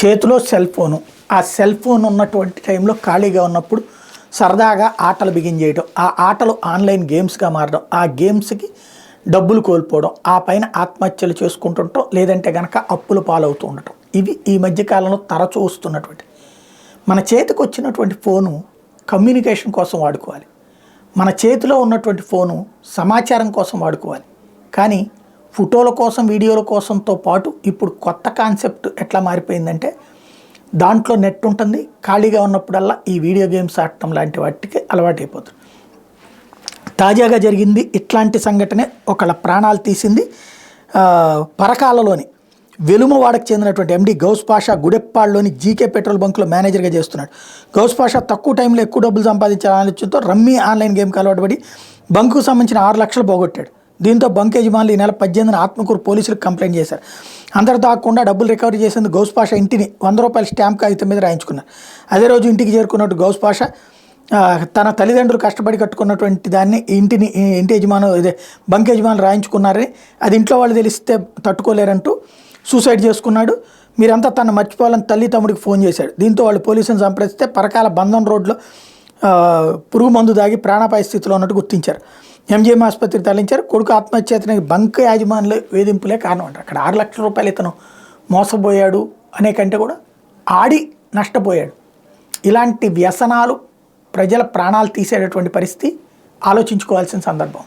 చేతిలో cell phone, ఆ cell phone ఉన్నటువంటి టైంలో ఖాళీగా ఉన్నప్పుడు సరదాగా ఆటలు బిగిన్ చేయడం, ఆ ఆటలు ఆన్లైన్ గేమ్స్గా మారడం, ఆ గేమ్స్కి డబ్బులు కోల్పోవడం, ఆ పైన ఆత్మహత్యలు చేసుకుంటుండటం, లేదంటే కనుక అప్పులు పాలవుతూ ఉండటం. ఇవి ఈ మధ్యకాలంలో తరచూ వస్తున్నటువంటి. మన చేతికి వచ్చినటువంటి ఫోను కమ్యూనికేషన్ కోసం వాడుకోవాలి. మన చేతిలో ఉన్నటువంటి ఫోను సమాచారం కోసం వాడుకోవాలి. కానీ ఫోటోల కోసం, వీడియోల కోసంతో పాటు ఇప్పుడు కొత్త కాన్సెప్ట్ ఎట్లా మారిపోయిందంటే, దాంట్లో నెట్ ఉంటుంది, ఖాళీగా ఉన్నప్పుడల్లా ఈ వీడియో గేమ్స్ ఆడటం లాంటి వాటికి అలవాటైపోతుంది. తాజాగా జరిగింది ఇట్లాంటి సంఘటనే, ఒకళ్ళ ప్రాణాలు తీసింది. పరకాలలోని వెలుమవాడకు చెందినటువంటి ఎండి గౌస్ పాషా గుడెప్పాడులోని జీకే పెట్రోల్ బంకులో మేనేజర్గా చేస్తున్నాడు. గౌస్ పాషా తక్కువ టైంలో ఎక్కువ డబ్బులు సంపాదించాలని ఆలోచనతో రమ్మీ ఆన్లైన్ గేమ్కి అలవాటు పడి బంకుకు సంబంధించిన 6 లక్షలు పోగొట్టాడు. దీంతో బంక్ యజమానులు ఈ నెల 18న ఆత్మకూరు పోలీసులకు కంప్లైంట్ చేశారు. అందరితో ఆకుండా డబ్బులు రికవరీ చేసేందుకు గౌస్ పాషా ఇంటిని 100 రూపాయల స్టాంప్ కాగితం మీద రాయించుకున్నారు. అదే రోజు ఇంటికి చేరుకున్నట్టు గౌస్ పాషా తన తల్లిదండ్రులు కష్టపడి కట్టుకున్నటువంటి దాన్ని ఇంటి యజమాను బంక్ యజమానులు రాయించుకున్నారని, అది ఇంట్లో వాళ్ళు తెలిస్తే తట్టుకోలేరంటూ సూసైడ్ చేసుకున్నాడు. మీరంతా తను మర్చిపోవాలని తల్లి తమ్ముడికి ఫోన్ చేశాడు. దీంతో వాళ్ళు పోలీసులను సంప్రదిస్తే పరకాల బంధన్ రోడ్లో పురుగు మందు దాగి ప్రాణాపాయ స్థితిలో ఉన్నట్టు గుర్తించారు. ఎంజీఎం ఆసుపత్రికి తరలించారు. కొడుకు ఆత్మహత్యకి బంక్ యాజమానులు వేధింపులే కారణం అంటారు. అక్కడ 6 లక్షల రూపాయలు ఇతను మోసపోయాడు అనే కంటే కూడా ఆడి నష్టపోయాడు. ఇలాంటి వ్యసనాలు ప్రజల ప్రాణాలు తీసేటటువంటి పరిస్థితి ఆలోచించుకోవాల్సిన సందర్భం.